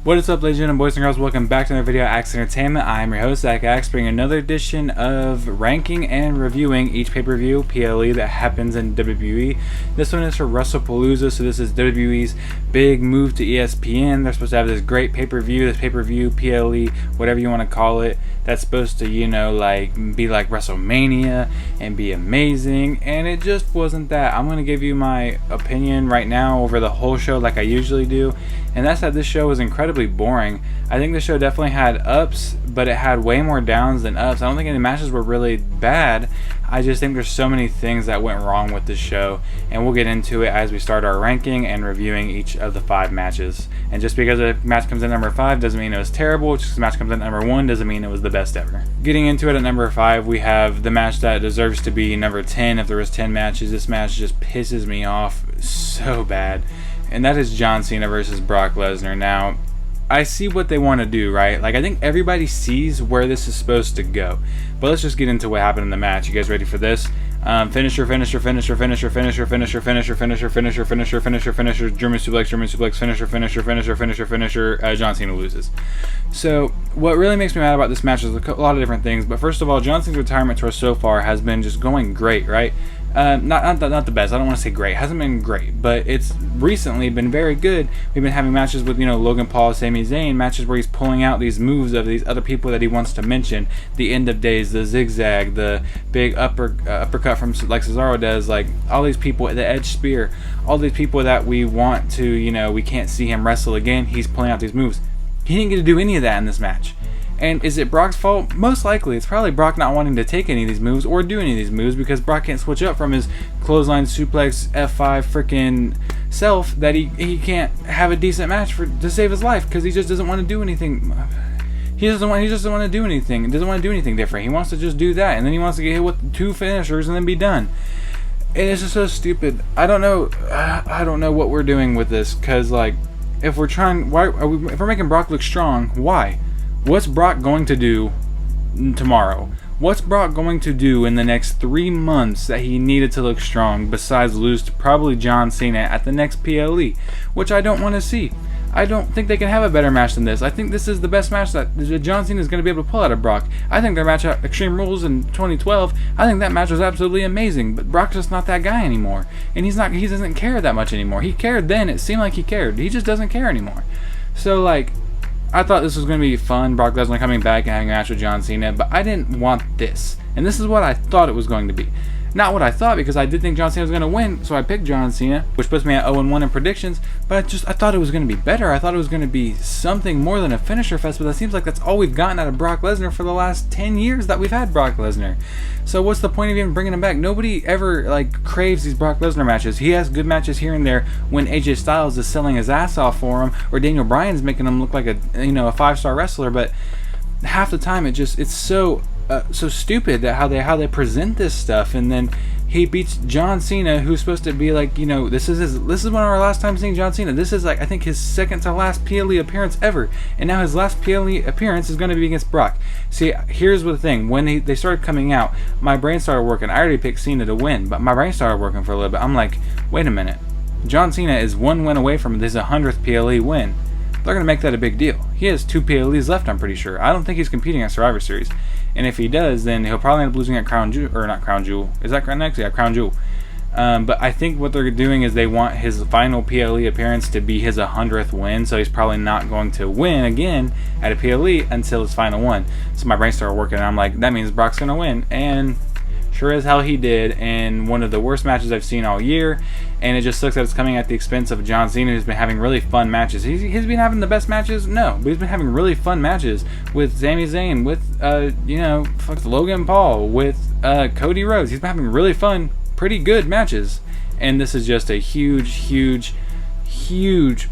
What is up, ladies and gentlemen, boys and girls? Welcome back to another video of Axe Entertainment. I am your host, Zack Axe, bringing another edition of ranking and reviewing each pay-per-view PLE that happens in WWE. This one is for Wrestlepalooza, so this is WWE's big move to ESPN. They're supposed to have this great pay-per-view, PLE, whatever you want to call it. That's supposed to, be like WrestleMania and be amazing, and it just wasn't that. I'm going to give you my opinion right now over the whole show like I usually do, and that's that this show was incredibly boring. I think the show definitely had ups, but it had way more downs than ups. I don't think any matches were really bad. I just think there's so many things that went wrong with this show, and we'll get into it as we start our ranking and reviewing each of the 5 matches. And just because a match comes in at number 5 doesn't mean it was terrible. Just because a match comes in at number 1 doesn't mean it was the best ever. Getting into it at number 5, we have the match that deserves to be number 10 if there was 10 matches. This match just pisses me off so bad, and that is John Cena versus Brock Lesnar. Now, I see what they want to do, right? Like, I think everybody sees where this is supposed to go. But let's just get into what happened in the match. You guys ready for this? Finisher, German suplex, finisher, John Cena loses. So, what really makes me mad about this match is a lot of different things. But first of all, John Cena's retirement tour so far has been just going great, right? Not the best. I don't want to say great. It hasn't been great, but it's recently been very good. We've been having matches with, Logan Paul, Sami Zayn, matches where he's pulling out these moves of these other people that he wants to mention. The end of days, the zigzag, the big uppercut from like Cesaro does, like all these people, the edge spear, all these people that we want to, we can't see him wrestle again. He's pulling out these moves. He didn't get to do any of that in this match. And is it Brock's fault? Most likely. It's probably Brock not wanting to take any of these moves or do any of these moves because Brock can't switch up from his clothesline suplex F5 freaking self that he can't have a decent match to save his life because he just doesn't want to do anything. He just doesn't want to do anything. He doesn't want to do anything different. He wants to just do that, and then he wants to get hit with 2 finishers and then be done. And it's just so stupid. I don't know what we're doing with this because, like, if we're making Brock look strong, why? What's Brock going to do tomorrow? What's Brock going to do in the next 3 months that he needed to look strong besides lose to probably John Cena at the next PLE, which I don't want to see. I don't think they can have a better match than this. I think this is the best match that John Cena is going to be able to pull out of Brock. I think their match at Extreme Rules in 2012, I think that match was absolutely amazing, but Brock's just not that guy anymore. And he doesn't care that much anymore. He cared then, it seemed like he cared. He just doesn't care anymore. So, like, I thought this was going to be fun, Brock Lesnar coming back and having a match with John Cena, but I didn't want this. And this is what I thought it was going to be. Not what I thought, because I did think John Cena was going to win, so I picked John Cena, which puts me at 0-1 in predictions, but I thought it was going to be better. I thought it was going to be something more than a finisher fest, but it seems like that's all we've gotten out of Brock Lesnar for the last 10 years that we've had Brock Lesnar. So what's the point of even bringing him back? Nobody ever, craves these Brock Lesnar matches. He has good matches here and there when AJ Styles is selling his ass off for him, or Daniel Bryan's making him look like a 5-star wrestler, but half the time it's so stupid that how they present this stuff. And then he beats John Cena, who's supposed to be like, this is one of our last time seeing John Cena. This is, like, I think his second to last PLE appearance ever, and now his last PLE appearance is going to be against Brock. See, here's the thing: when they started coming out, my brain started working. I already picked Cena to win, but my brain started working for a little bit. I'm like, wait a minute, John Cena is 1 win away from this 100th PLE win. They're going to make that a big deal. He has 2 PLEs left, I'm pretty sure. I don't think he's competing at Survivor Series. And if he does, then he'll probably end up losing at Crown Jewel. Or not Crown Jewel. Is that correct next? Yeah, Crown Jewel. But I think what they're doing is they want his final PLE appearance to be his 100th win. So he's probably not going to win again at a PLE until his final one. So my brain started working, and I'm like, that means Brock's going to win. And sure as hell he did, in one of the worst matches I've seen all year. And it just sucks that it's coming at the expense of John Cena, who's been having really fun matches. He's been having the best matches? No. But he's been having really fun matches with Sami Zayn, with, Logan Paul, with Cody Rhodes. He's been having really fun, pretty good matches. And this is just a huge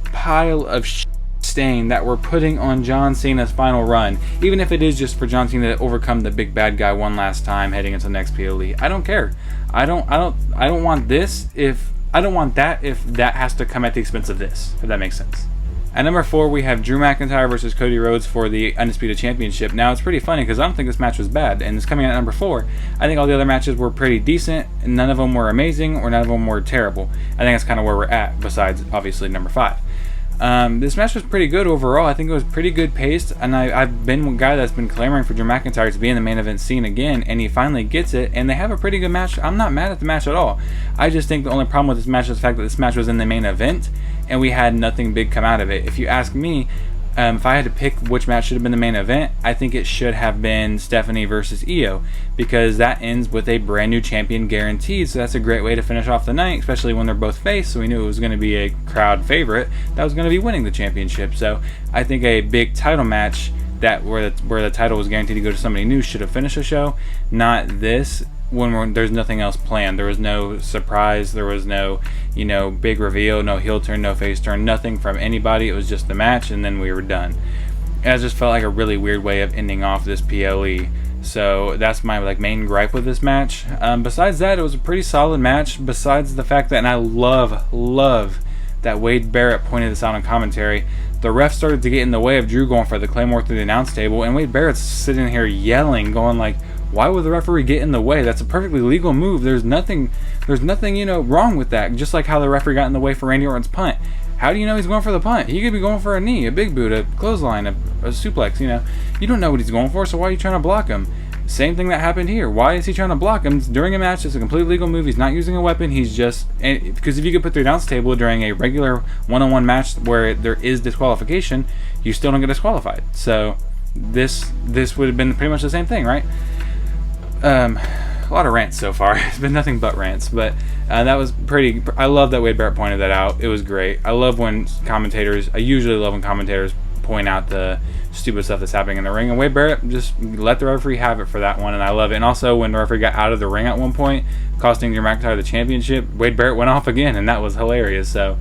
pile of stain that we're putting on John Cena's final run, even if it is just for John Cena to overcome the big bad guy one last time heading into the next PLE. I don't care. I don't want this I don't want that if that has to come at the expense of this, if that makes sense. At number 4, we have Drew McIntyre versus Cody Rhodes for the Undisputed Championship. Now, it's pretty funny because I don't think this match was bad, and it's coming in at number 4. I think all the other matches were pretty decent, and none of them were amazing, or none of them were terrible. I think that's kind of where we're at, besides, obviously, number 5. This match was pretty good overall. I think it was pretty good paced, and I've been one guy that's been clamoring for Drew McIntyre to be in the main event scene again, and he finally gets it, and they have a pretty good match. I'm not mad at the match at all. I just think the only problem with this match is the fact that this match was in the main event, and we had nothing big come out of it. If you ask me, if I had to pick which match should have been the main event, I think it should have been Stephanie versus Io, because that ends with a brand new champion guaranteed, so that's a great way to finish off the night, especially when they're both face, so we knew it was going to be a crowd favorite that was going to be winning the championship. So I think a big title match that where the title was guaranteed to go to somebody new should have finished the show, not this when there's nothing else planned. There was no surprise, there was no, big reveal, no heel turn, no face turn, nothing from anybody. It was just the match, and then we were done. And it just felt like a really weird way of ending off this PLE. So that's my main gripe with this match. Besides that, it was a pretty solid match. Besides the fact that, and I love that Wade Barrett pointed this out on commentary, the ref started to get in the way of Drew going for the Claymore through the announce table, and Wade Barrett's sitting here yelling, going like, why would the referee get in the way? That's a perfectly legal move. There's nothing, wrong with that. Just like how the referee got in the way for Randy Orton's punt. How do you know he's going for the punt? He could be going for a knee, a big boot, a clothesline, a suplex, You don't know what he's going for, so why are you trying to block him? Same thing that happened here. Why is he trying to block him? It's during a match. It's a completely legal move. He's not using a weapon. He's just... Because if you could put the announce table during a regular one-on-one match where there is disqualification, you still don't get disqualified. So this would have been pretty much the same thing, right? A lot of rants so far. It's been nothing but rants, but that was pretty... I love that Wade Barrett pointed that out. It was great. I usually love when commentators point out the stupid stuff that's happening in the ring, and Wade Barrett just let the referee have it for that one, and I love it. And also, when the referee got out of the ring at one point, costing Drew McIntyre the championship, Wade Barrett went off again, and that was hilarious. So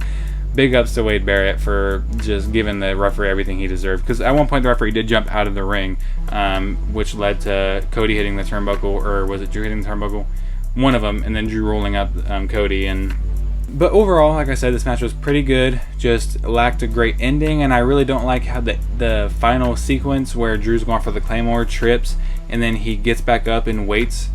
big ups to Wade Barrett for just giving the referee everything he deserved, because at one point the referee did jump out of the ring, which led to Cody hitting the turnbuckle, or was it Drew hitting the turnbuckle? One of them, and then Drew rolling up Cody. But overall, like I said, this match was pretty good, just lacked a great ending, and I really don't like how the final sequence where Drew's going for the Claymore trips, and then he gets back up and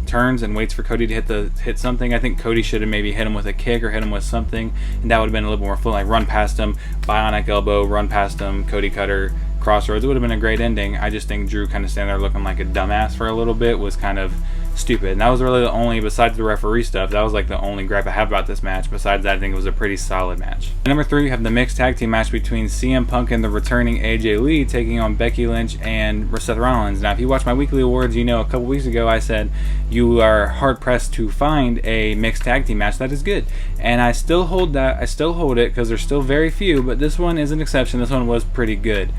turns and waits for Cody to hit something. I think Cody should have maybe hit him with a kick or hit him with something, and that would have been a little more fun, like run past him, bionic elbow, run past him, Cody cutter, crossroads. It would have been a great ending. I just think Drew kind of standing there looking like a dumbass for a little bit was kind of stupid, and that was really the only, besides the referee stuff, that was like the only gripe I have about this match. Besides that, I think it was a pretty solid match. Number 3, we have the mixed tag team match between CM Punk and the returning AJ Lee taking on Becky Lynch and Seth Rollins. Now, if you watch my weekly awards, you know a couple weeks ago I said you are hard pressed to find a mixed tag team match that is good, and I still hold that. I still hold it because there's still very few, but this one is an exception. This one was pretty good,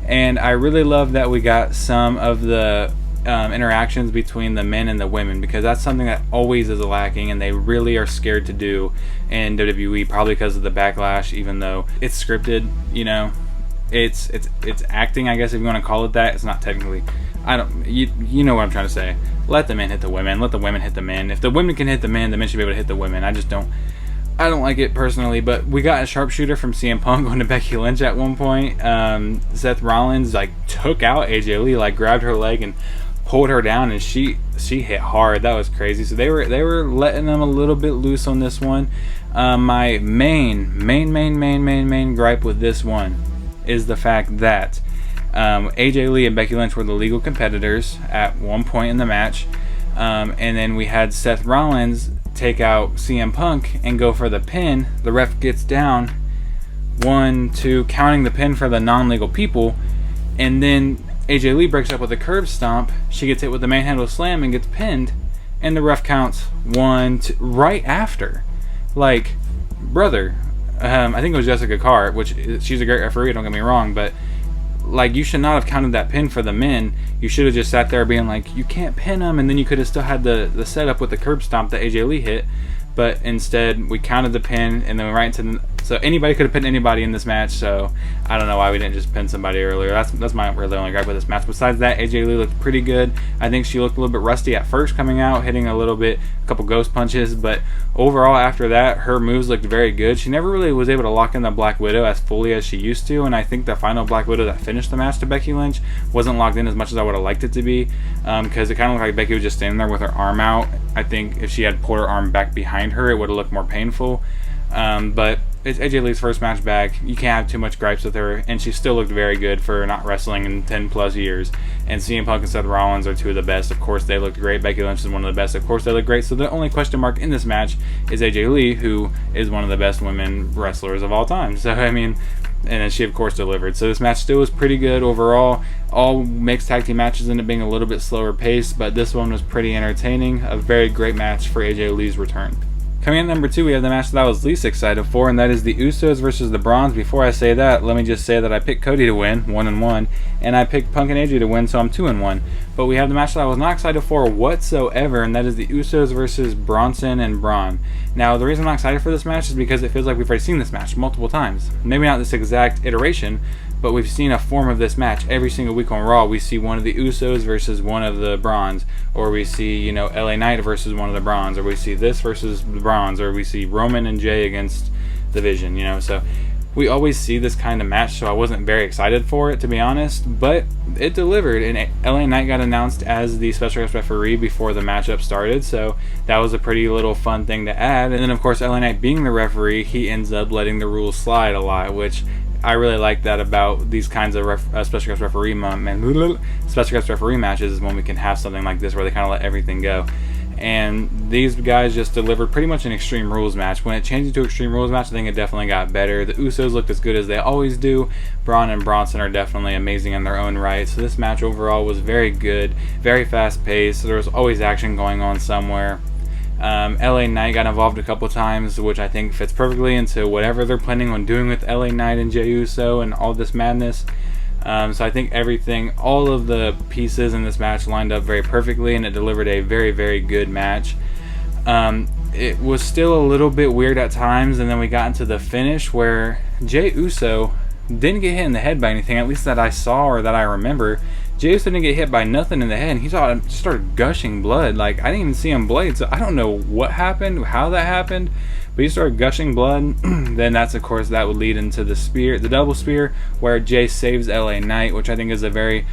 and I really love that we got some of the interactions between the men and the women, because that's something that always is lacking, and they really are scared to do in WWE, probably because of the backlash. Even though it's scripted, it's acting, I guess, if you want to call it that. It's not technically. You know what I'm trying to say. Let the men hit the women. Let the women hit the men. If the women can hit the men should be able to hit the women. I don't like it personally, but we got a sharpshooter from CM Punk going to Becky Lynch at one point. Seth Rollins took out AJ Lee, grabbed her leg and pulled her down, and she hit hard. That was crazy. So they were letting them a little bit loose on this one. My main gripe with this one is the fact that AJ Lee and Becky Lynch were the legal competitors at one point in the match, and then we had Seth Rollins take out CM Punk and go for the pin. The ref gets down 1, 2, counting the pin for the non-legal people, and then AJ Lee breaks up with a curb stomp. She gets hit with the manhandle slam and gets pinned, and the ref counts 1, 2 right after. Brother, I think it was Jessica Carr, which she's a great referee, don't get me wrong, but you should not have counted that pin for the men. You should have just sat there being like, you can't pin them, and then you could have still had the setup with the curb stomp that AJ Lee hit. But instead, we counted the pin, and then we right into so anybody could have pinned anybody in this match. So I don't know why we didn't just pin somebody earlier. That's my really only gripe with this match. Besides that, AJ Lee looked pretty good. I think she looked a little bit rusty at first coming out, hitting a couple ghost punches. But overall, after that, her moves looked very good. She never really was able to lock in the Black Widow as fully as she used to. And I think the final Black Widow that finished the match to Becky Lynch wasn't locked in as much as I would have liked it to be. Because it kind of looked like Becky was just standing there with her arm out. I think if she had pulled her arm back behind her, it would have looked more painful. But it's AJ Lee's first match back. You can't have too much gripes with her, and she still looked very good for not wrestling in 10 plus years. And CM Punk and Seth Rollins are two of the best. Of course, they looked great. Becky Lynch is one of the best. Of course, they look great. So the only question mark in this match is AJ Lee, who is one of the best women wrestlers of all time. So, I mean, and then she, of course, delivered. So this match still was pretty good overall. All mixed tag team matches ended up being a little bit slower paced, but this one was pretty entertaining. A very great match for AJ Lee's return. Coming in number 2, we have the match that I was least excited for, and that is the Usos versus the Brawns. Before I say that, let me just say that I picked Cody to win, 1-1, and I picked Punk and AJ to win, so I'm 2-1. But we have the match that I was not excited for whatsoever, and that is the Usos versus Bronson and Braun. Now, the reason I'm not excited for this match is because it feels like we've already seen this match multiple times. Maybe not this exact iteration, but we've seen a form of this match every single week on Raw. We see one of the Usos versus one of the Brawns, or we see, LA Knight versus one of the Brawns, or we see this versus the Brawns, or we see Roman and Jay against the Vision, So we always see this kind of match, so I wasn't very excited for it, to be honest, but it delivered, and LA Knight got announced as the special guest referee before the matchup started, so that was a pretty little fun thing to add. And then, of course, LA Knight being the referee, he ends up letting the rules slide a lot, which I really like that about these kinds of special guest referee matches, is when we can have something like this where they kind of let everything go. And these guys just delivered pretty much an Extreme Rules match. When it changed to Extreme Rules match, I think it definitely got better. The Usos looked as good as they always do. Braun and Bronson are definitely amazing in their own right. So this match overall was very good, very fast paced. So there was always action going on somewhere. LA Knight got involved a couple times, which I think fits perfectly into whatever they're planning on doing with LA Knight and Jey Uso and all this madness. So I think all of the pieces in this match lined up very perfectly, and it delivered a very, very good match. It was still a little bit weird at times, and then we got into the finish where Jey Uso didn't get hit in the head by anything, at least that I saw or that I remember. Jey Uso didn't get hit by nothing in the head, and he started gushing blood. Like, I didn't even see him bleed, so I don't know what happened, how that happened, but he started gushing blood. Then that would lead into the double spear, where Jay saves LA Knight, which I think is a very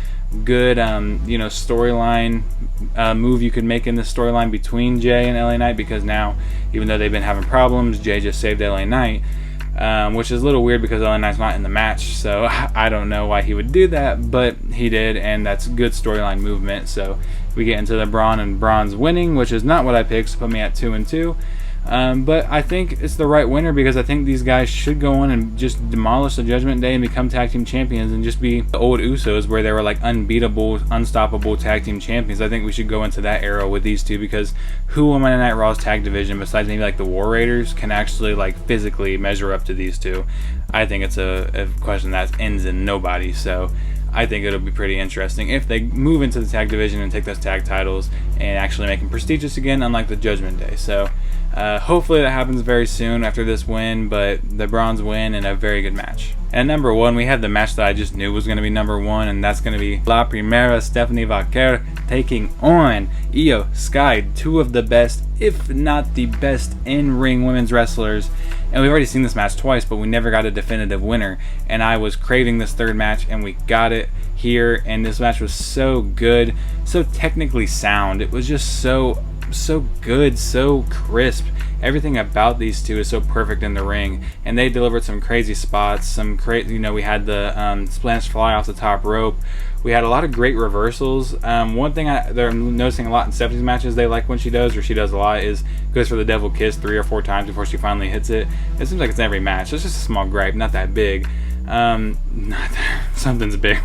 good, storyline move you could make in this storyline between Jay and LA Knight, because now, even though they've been having problems, Jay just saved LA Knight. Which is a little weird because LA Knight's not in the match, so I don't know why he would do that, but he did, and that's good storyline movement. So we get into the Braun and Braun's winning, which is not what I picked, so put me at 2-2. But I think it's the right winner, because I think these guys should go on and just demolish the Judgment Day and become tag team champions and just be the old Usos, where they were like unbeatable, unstoppable tag team champions. I think we should go into that era with these two, because who on Monday Night Raw's tag division, besides maybe like the War Raiders, can actually like physically measure up to these two? I think it's a question that ends in nobody. So I think it'll be pretty interesting if they move into the tag division and take those tag titles and actually make them prestigious again, unlike the Judgment Day. So hopefully that happens very soon after this win, but the Browns win in a very good match. And number 1, we had the match that I just knew was going to be number 1, and that's going to be La Primera Stephanie Vaquer taking on Io Sky, two of the best, if not the best, in-ring women's wrestlers. And we've already seen this match twice, but we never got a definitive winner. And I was craving this third match, and we got it here. And this match was so good, so technically sound. It was just so good, so crisp. Everything about these two is so perfect in the ring, and they delivered some crazy spots. We had the Spanish fly off the top rope. We had a lot of great reversals. One thing they're noticing a lot in Stephanie's matches, they like when she does a lot, is goes for the devil kiss 3 or 4 times before she finally hits it. It seems like it's in every match. It's just a small gripe, not that big. Something's big.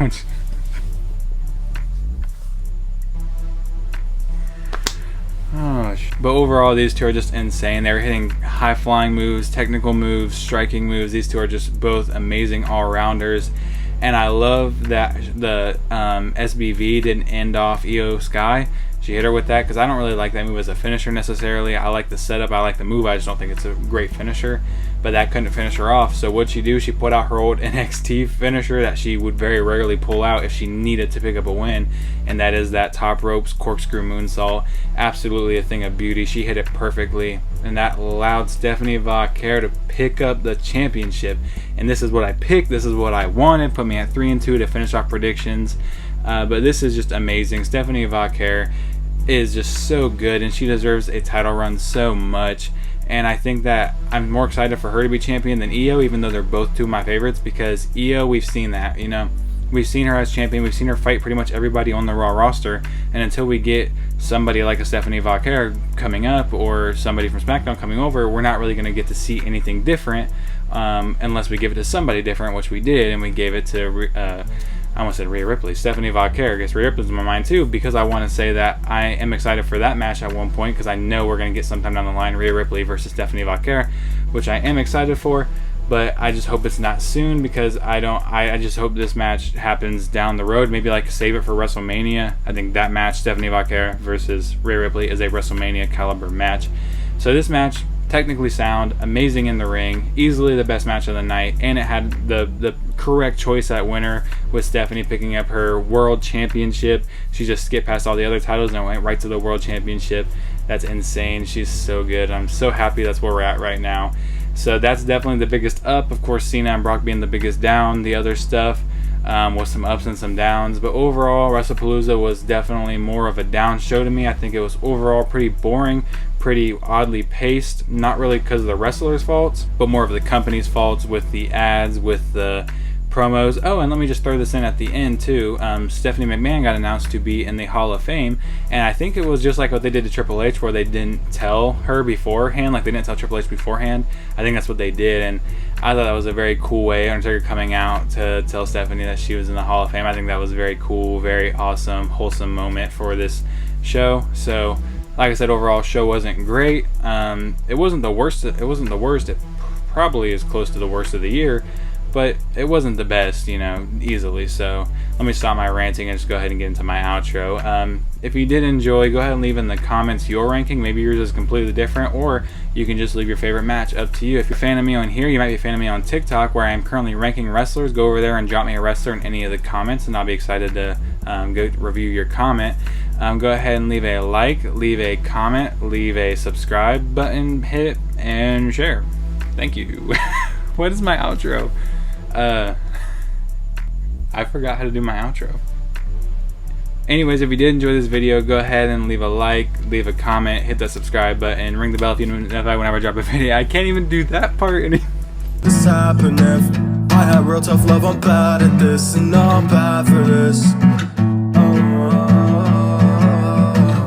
But overall, these two are just insane. They're hitting high-flying moves, technical moves, striking moves. These two are just both amazing all-rounders. And I love that the SBV didn't end off Io Sky. She hit her with that, because I don't really like that move as a finisher necessarily. I like the setup, I like the move, I just don't think it's a great finisher. But that couldn't finish her off, so what'd she do? She put out her old NXT finisher that she would very rarely pull out if she needed to pick up a win, and that is that top ropes corkscrew moonsault. Absolutely a thing of beauty. She hit it perfectly, and that allowed Stephanie Vaquer to pick up the championship. And this is what I picked, this is what I wanted. Put me at 3-2 to finish off predictions. But this is just amazing. Stephanie Vaquer is just so good, and she deserves a title run so much. And I think that I'm more excited for her to be champion than Io, even though they're both two of my favorites, because Io, we've seen that, you know. We've seen her as champion. We've seen her fight pretty much everybody on the Raw roster. And until we get somebody like a Stephanie Valkyrie coming up or somebody from SmackDown coming over, we're not really going to get to see anything different unless we give it to somebody different, which we did. And we gave it to, I almost said Rhea Ripley. Stephanie Valkyrie. I guess Rhea Ripley's in my mind too, because I want to say that I am excited for that match at one point, because I know we're going to get sometime down the line Rhea Ripley versus Stephanie Valkyrie, which I am excited for. But I just hope it's not soon, because I just hope this match happens down the road. Maybe like save it for WrestleMania. I think that match, Stephanie Valkyrie versus Rhea Ripley, is a WrestleMania caliber match. So this match, technically sound, amazing in the ring, easily the best match of the night, and it had the correct choice at winner with Stephanie picking up her world championship. She just skipped past all the other titles and went right to the world championship. That's insane. She's so good. I'm so happy that's where we're at right now. So that's definitely the biggest up. Of course, Cena and Brock being the biggest down. The other stuff was some ups and some downs. But overall, Wrestlepalooza was definitely more of a down show to me. I think it was overall pretty boring, pretty oddly paced. Not really because of the wrestlers' faults, but more of the company's faults with the ads, with the promos. Oh, and let me just throw this in at the end too. Stephanie McMahon got announced to be in the Hall of Fame, and I think it was just like what they did to Triple H, where they didn't tell her beforehand, like they didn't tell Triple H beforehand. I think that's what they did, and I thought that was a very cool way, Undertaker coming out to tell Stephanie that she was in the Hall of Fame. I think that was very cool, very awesome, wholesome moment for this show. So, like I said, overall, show wasn't great. It wasn't the worst. It probably is close to the worst of the year, but it wasn't the best, you know, easily. So let me stop my ranting and just go ahead and get into my outro. If you did enjoy, go ahead and leave in the comments your ranking. Maybe yours is completely different, or you can just leave your favorite match, up to you. If you're a fan of me on here, you might be a fan of me on TikTok, where I am currently ranking wrestlers. Go over there and drop me a wrestler in any of the comments, and I'll be excited to go review your comment. Go ahead and leave a like, leave a comment, leave a subscribe button, hit, and share. Thank you. What is my outro? I forgot how to do my outro. Anyways, if you did enjoy this video, go ahead and leave a like, leave a comment, hit that subscribe button, ring the bell if you notify whenever I drop a video. I can't even do that part anymore. This happened if I had real tough love, I'm bad at this, and I'm bad for this.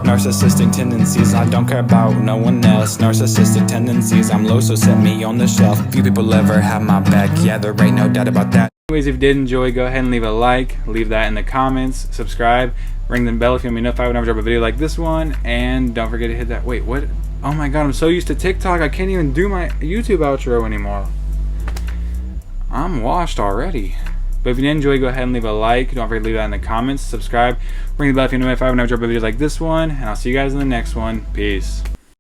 Narcissistic tendencies, I don't care about no one else. Narcissistic tendencies, I'm low, so set me on the shelf. Few people ever have my back, yeah, there ain't no doubt about that. Anyways, if you did enjoy, go ahead and leave a like, leave that in the comments, subscribe, ring the bell if you want to be notified whenever I drop a video like this one, and don't forget to hit that. Wait, what? Oh my god, I'm so used to TikTok, I can't even do my YouTube outro anymore. I'm washed already. But if you did enjoy, go ahead and leave a like. Don't forget to leave that in the comments. Subscribe. Ring the bell if you know if I drop a video like this one. And I'll see you guys in the next one. Peace.